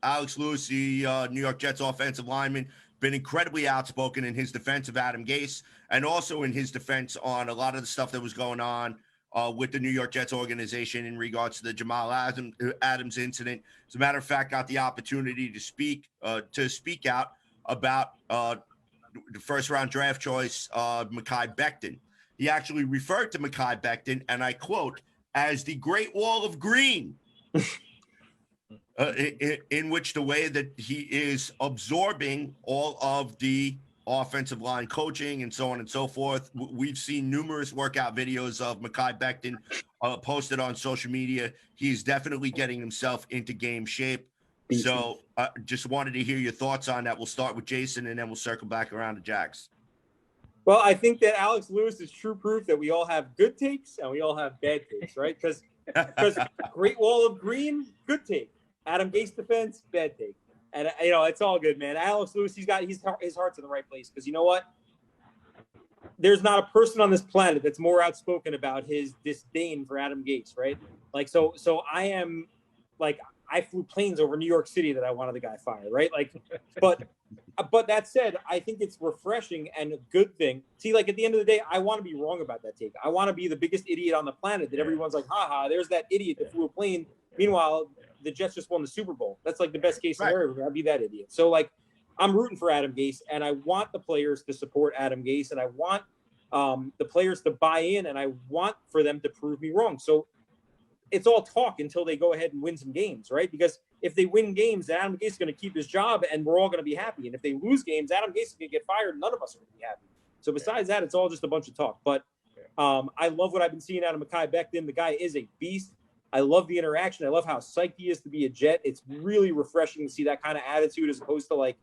Alex Lewis, the New York Jets offensive lineman, been incredibly outspoken in his defense of Adam Gase and also in his defense on a lot of the stuff that was going on with the New York Jets organization in regards to the Jamal Adams incident. As a matter of fact, got the opportunity to speak out about the first round draft choice, Mekhi Becton. He actually referred to Mekhi Becton, and I quote, as the Great Wall of Green, in which the way that he is absorbing all of the offensive line coaching and so on and so forth. We've seen numerous workout videos of Mekhi Becton posted on social media. He's definitely getting himself into game shape. So just wanted to hear your thoughts on that. We'll start with Jason, and then we'll circle back around to Jax. Well, I think that Alex Lewis is true proof that we all have good takes and we all have bad takes, right? Because Great Wall of Green, good take. Adam Gase defense, bad take. And, it's all good, man. Alex Lewis, his heart's in the right place. Because you know what? There's not a person on this planet that's more outspoken about his disdain for Adam Gase, right? Like, so I am, like, I flew planes over New York City that I wanted the guy fired, right? Like, but that said, I think it's refreshing and a good thing. See, like, at the end of the day, I want to be wrong about that take. I want to be the biggest idiot on the planet that everyone's like, haha, there's that idiot that flew a plane. Meanwhile, the Jets just won the Super Bowl. That's like the best case scenario. Right. I'd be that idiot. So, like, I'm rooting for Adam Gase, and I want the players to support Adam Gase, and I want the players to buy in, and I want for them to prove me wrong. So it's all talk until they go ahead and win some games, right? Because if they win games, Adam Gase is going to keep his job, and we're all going to be happy. And if they lose games, Adam Gase is going to get fired, and none of us are going to be happy. So besides that, it's all just a bunch of talk. But I love what I've been seeing out of Mekhi Becton. The guy is a beast. I love the interaction. I love how psyched he is to be a Jet. It's really refreshing to see that kind of attitude as opposed to, like,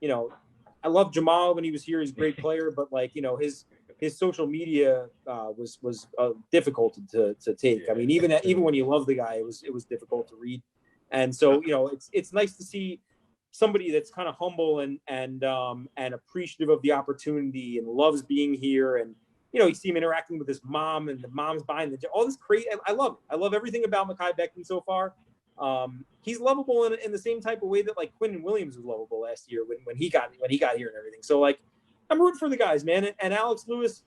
I love Jamal when he was here. He's a great player, but, like, his social media was difficult to take. I mean, even when you love the guy, it was difficult to read. And so, it's nice to see somebody that's kind of humble and appreciative of the opportunity and loves being here. And you see him interacting with his mom, and the mom's buying all this crazy. I love it. I love everything about Mekhi Becton so far. He's lovable in the same type of way that, like, Quinton Williams was lovable last year when he got here and everything. So, like, I'm rooting for the guys, man. And Alex Lewis,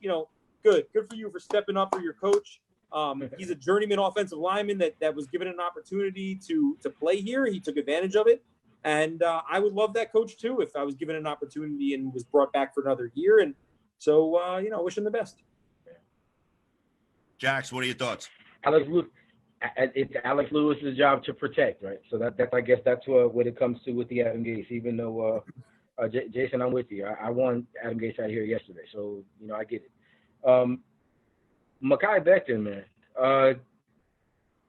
good for you for stepping up for your coach. He's a journeyman offensive lineman that was given an opportunity to play here. He took advantage of it. And I would love that coach too if I was given an opportunity and was brought back for another year. And so, wish him the best. Jax, what are your thoughts? Alex Lewis, it's Alex Lewis's job to protect, right? So that's I guess that's what it comes to with the Adam Gase. Even though Jason, I'm with you. I won Adam Gase out here yesterday, so I get it. Mekhi Becton, man.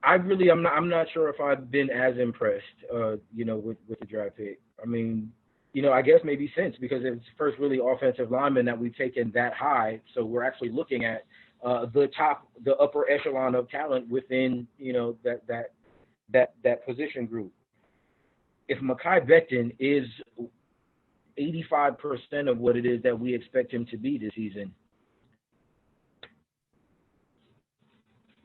I'm not sure if I've been as impressed, with the draft pick. I mean, I guess maybe since, because it's the first really offensive lineman that we've taken that high. So we're actually looking at the upper echelon of talent within, that position group. If Mekhi Becton is 85% of what it is that we expect him to be this season,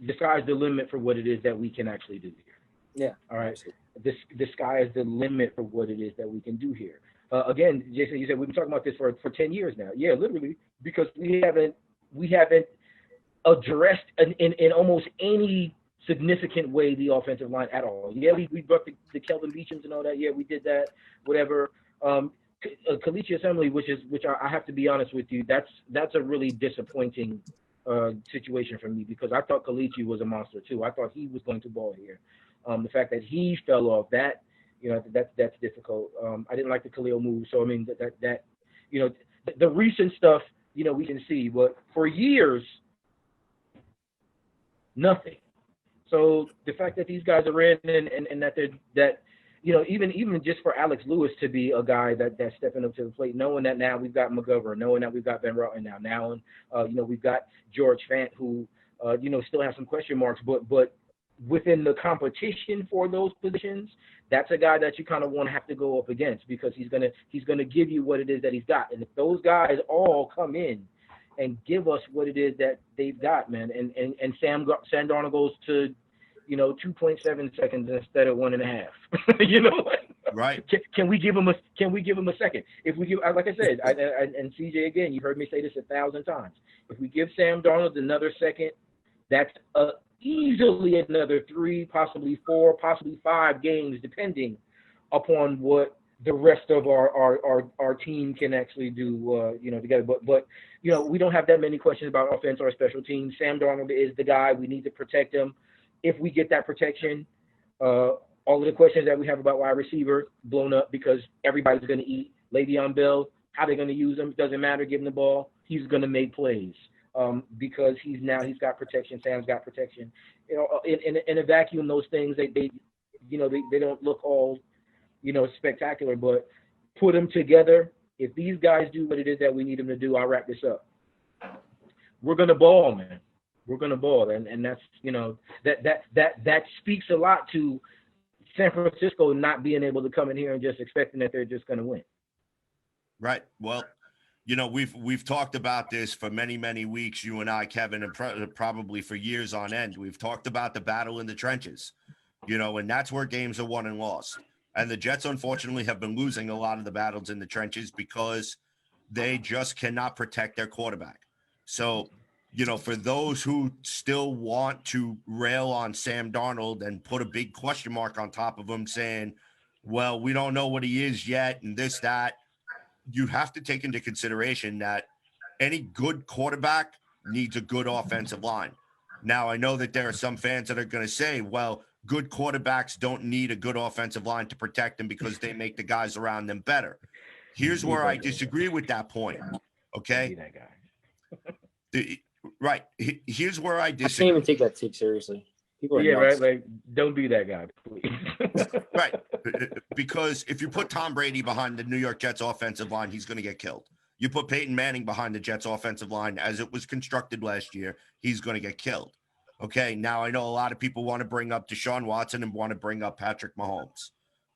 the sky's the limit for what it is that we can actually do here. Yeah. All right. The sky is the limit for what it is that we can do here. Again, Jason, you said we've been talking about this for 10 years now. Yeah, literally, because we haven't addressed in almost any significant way the offensive line at all. Yeah, we brought the Kelvin Beachums and all that. Yeah, we did that. Whatever. Kalichi Assembly, which I have to be honest with you, that's a really disappointing situation for me, because I thought Kalichi was a monster too. I thought he was going to ball here. The fact that he fell off, that's difficult. I didn't like the Khalil move, so I mean that the recent stuff, we can see, but for years, nothing. So the fact that these guys are in and that even just for Alex Lewis to be a guy that's stepping up to the plate, knowing that now we've got McGovern, knowing that we've got Ben Rotten now we've got George Fant, who still have some question marks, but within the competition for those positions, that's a guy that you kind of want to have to go up against, because he's gonna give you what it is that he's got. And if those guys all come in and give us what it is that they've got, man, and Sam Darnold goes to 2.7 seconds instead of 1.5. Right. Can we give him a second? If we give, like I said, and CJ, again, you've heard me say this 1,000 times. If we give Sam Darnold another second, that's easily another 3, possibly 4, possibly 5 games, depending upon what the rest of our team can actually do, together. But we don't have that many questions about offense or special teams. Sam Darnold is the guy. We need to protect him. If we get that protection, all of the questions that we have about wide receiver blown up because everybody's going to eat. Le'Veon Bell, how they're going to use him, doesn't matter. Give him the ball. He's going to make plays because he's got protection. Sam's got protection. In a vacuum, those things, they don't look all, spectacular, but put them together. If these guys do what it is that we need them to do, I'll wrap this up. We're going to ball, man. We're going to ball. And that's, that speaks a lot to San Francisco not being able to come in here and just expecting that they're just going to win. Right. Well, we've talked about this for many, many weeks, you and I, Kevin, and probably for years on end. We've talked about the battle in the trenches, and that's where games are won and lost. And the Jets, unfortunately, have been losing a lot of the battles in the trenches because they just cannot protect their quarterback. So, for those who still want to rail on Sam Darnold and put a big question mark on top of him saying, well, we don't know what he is yet and this, that, you have to take into consideration that any good quarterback needs a good offensive line. Now, I know that there are some fans that are going to say, well, good quarterbacks don't need a good offensive line to protect them because they make the guys around them better. Here's where I disagree with that point. Okay. Right. Here's where I disagree. I can't even take that take seriously. People are nuts. Right. Like, don't be that guy, please. Right. Because if you put Tom Brady behind the New York Jets offensive line, he's going to get killed. You put Peyton Manning behind the Jets offensive line as it was constructed last year, he's going to get killed. Okay. Now, I know a lot of people want to bring up Deshaun Watson and want to bring up Patrick Mahomes.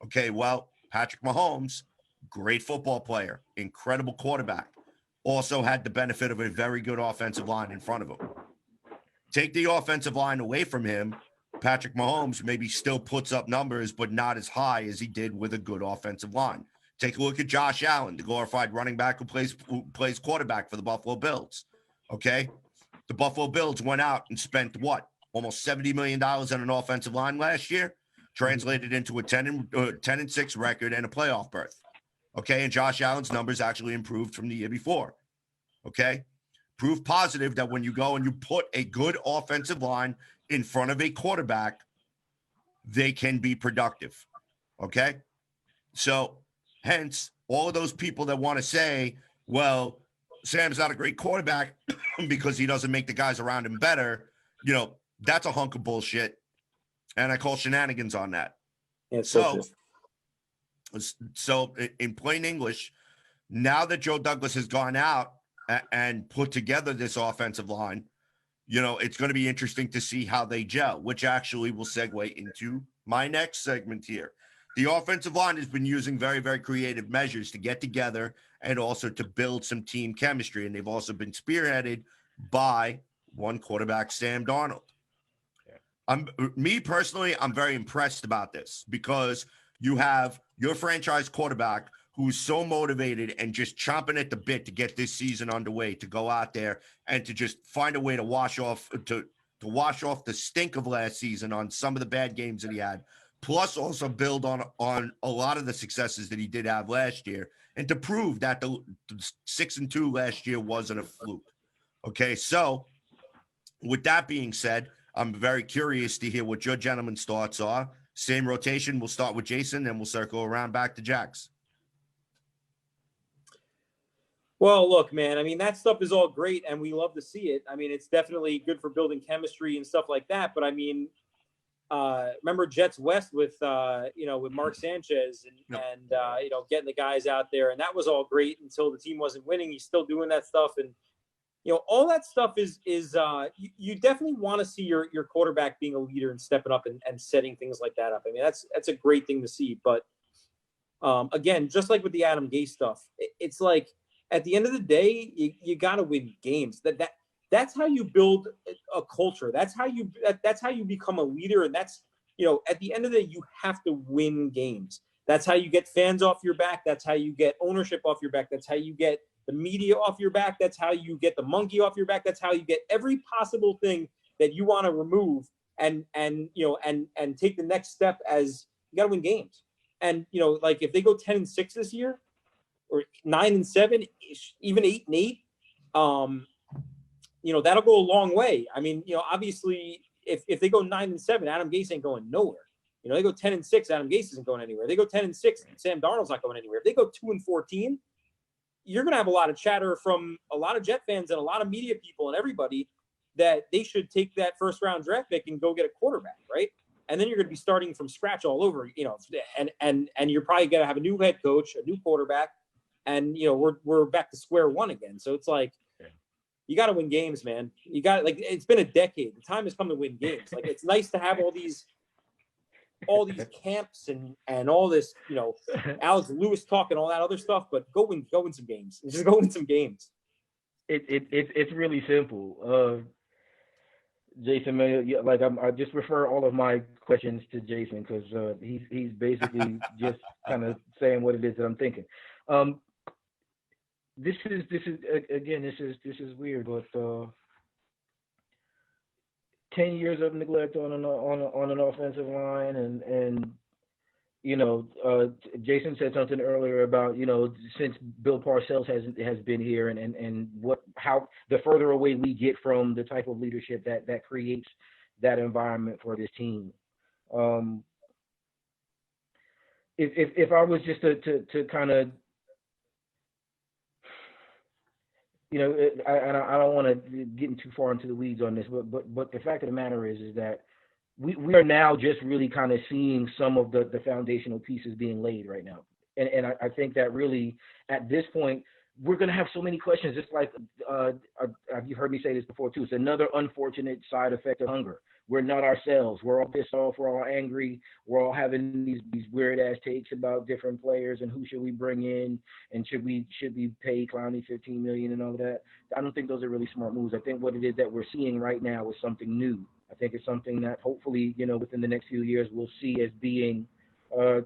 Okay. Well, Patrick Mahomes, great football player, incredible quarterback, also had the benefit of a very good offensive line in front of him. Take the offensive line away from him, Patrick Mahomes maybe still puts up numbers, but not as high as he did with a good offensive line. Take a look at Josh Allen, the glorified running back who plays quarterback for the Buffalo Bills. Okay? The Buffalo Bills went out and spent what? Almost $70 million on an offensive line last year, translated into a 10-6 record and a playoff berth. Okay? And Josh Allen's numbers actually improved from the year before. Okay? Proof positive that when you go and you put a good offensive line in front of a quarterback, they can be productive. Okay? So, hence, all of those people that want to say, well, Sam's not a great quarterback because he doesn't make the guys around him better, that's a hunk of bullshit. And I call shenanigans on that. Yeah, so in plain English, now that Joe Douglas has gone out and put together this offensive line, it's going to be interesting to see how they gel, which actually will segue into my next segment here. The offensive line has been using very, very creative measures to get together and also to build some team chemistry. And they've also been spearheaded by one quarterback, Sam Darnold. Me personally, I'm very impressed about this because you have your franchise quarterback who's so motivated and just chomping at the bit to get this season underway, to go out there and to just find a way to wash off the stink of last season on some of the bad games that he had, plus also build on a lot of the successes that he did have last year, and to prove that the 6-2 last year wasn't a fluke. Okay, so with that being said, I'm very curious to hear what your gentlemen's thoughts are. Same rotation. We'll start with Jason, and we'll circle around back to Jax. Well, look, man, I mean, that stuff is all great and we love to see it. I mean, it's definitely good for building chemistry and stuff like that. But I mean, remember Jets West with Mark Sanchez and getting the guys out there, and that was all great until the team wasn't winning. He's still doing that stuff. And, all that stuff is you definitely want to see your quarterback being a leader and stepping up and setting things like that up. I mean, that's a great thing to see. But again, just like with the Adam Gase stuff, it's like, at the end of the day, you got to win games. That's how you build a culture. That's how you become a leader. And that's, at the end of the day, you have to win games. That's how you get fans off your back. That's how you get ownership off your back. That's how you get the media off your back. That's how you get the monkey off your back. That's how you get every possible thing that you want to remove and take the next step as you got to win games. And, like if they go 10-6 this year or 9-7, even 8-8, that'll go a long way. I mean, obviously if they go 9-7, Adam Gase ain't going nowhere. They go 10-6, Adam Gase isn't going anywhere. They go 10-6, Sam Darnold's not going anywhere. If they go 2-14, you're going to have a lot of chatter from a lot of Jet fans and a lot of media people and everybody that they should take that first round draft pick and go get a quarterback, right? And then you're going to be starting from scratch all over, and you're probably going to have a new head coach, a new quarterback, and we're back to square one again. So it's like, you got to win games, man. You got it's been a decade. The time has come to win games. Like, it's nice to have all these camps and all this, Alex Lewis talk and all that other stuff, but go win some games. Just go win some games. It's really simple. Jason, I just refer all of my questions to Jason because he's basically just kind of saying what it is that I'm thinking. This is weird, but 10 years of neglect on an offensive line, and Jason said something earlier about since Bill Parcells has been here, and how the further away we get from the type of leadership that creates that environment for this team. If I was just to kind of I don't want to get too far into the weeds on this, but the fact of the matter is that we are now just really kind of seeing some of the foundational pieces being laid right now. And I think that really at this point, we're going to have so many questions. It's like, you've heard me say this before too, it's another unfortunate side effect of hunger. We're not ourselves. We're all pissed off. We're all angry. We're all having these weird ass takes about different players and who should we bring in and should we pay Clowney $15 million and all of that. I don't think those are really smart moves. I think what it is that we're seeing right now is something new. I think it's something that hopefully, within the next few years we'll see as being, the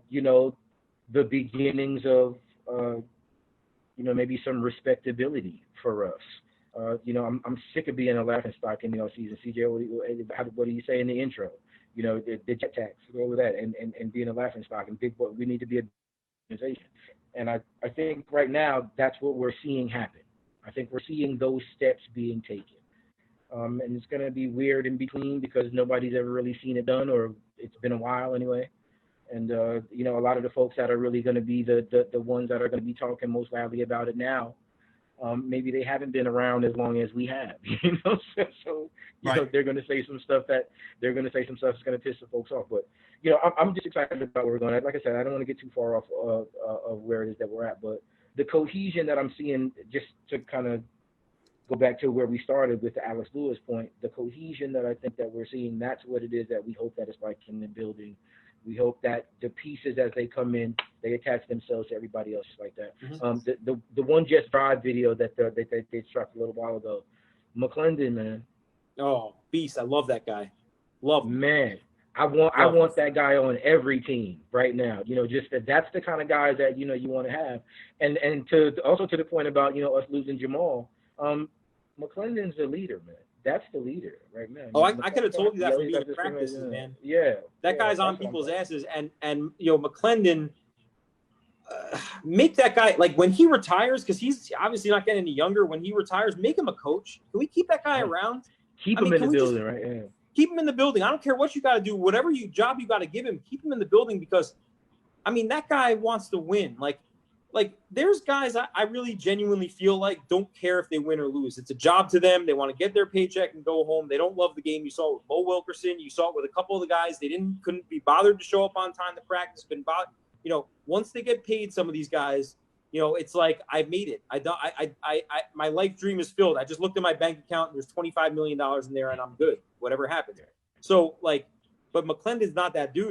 beginnings of, maybe some respectability for us. I'm sick of being a laughingstock in the offseason. CJ, what do you say in the intro? The jet tax, go over that, and being a laughingstock and big boy. We need to be an organization. And I think right now that's what we're seeing happen. I think we're seeing those steps being taken. And it's going to be weird in between because nobody's ever really seen it done, or it's been a while anyway. And, a lot of the folks that are really going to be the ones that are going to be talking most loudly about it now, maybe they haven't been around as long as we have, so right. They're going to say some stuff that's going to piss the folks off. But, I'm just excited about where we're going. Like I said, I don't want to get too far off of where it is that we're at, but the cohesion that I'm seeing, just to kind of go back to where we started with the Alex Lewis point, the cohesion that I think that we're seeing, that's what it is that we hope that it's like in the building. We hope that the pieces as they come in, they attach themselves to everybody else just like that. Mm-hmm. The one Just Drive video that they struck a little while ago, McClendon, man. Oh, beast! I love that guy. Love him. Man. I want that guy on every team right now. That's the kind of guys that you want to have. And to the point about us losing Jamal, McClendon's the leader, man. That's the leader right now. Oh, I could have told you that from being in practices, man. Yeah. That guy's on people's asses. And McClendon, make that guy, like when he retires, because he's obviously not getting any younger, when he retires, make him a coach. Can we keep that guy around? Keep him in the building, right? Yeah. Keep him in the building. I don't care what you got to do. Whatever job you got to give him, keep him in the building because, that guy wants to win. Like there's guys I really genuinely feel like don't care if they win or lose. It's a job to them. They want to get their paycheck and go home. They don't love the game. You saw it with Mo Wilkerson. You saw it with a couple of the guys. They couldn't be bothered to show up on time to practice. Once they get paid, some of these guys, it's like I made it. My life dream is filled. I just looked at my bank account and there's $25 million in there and I'm good. Whatever happened. So but McClendon's not that dude.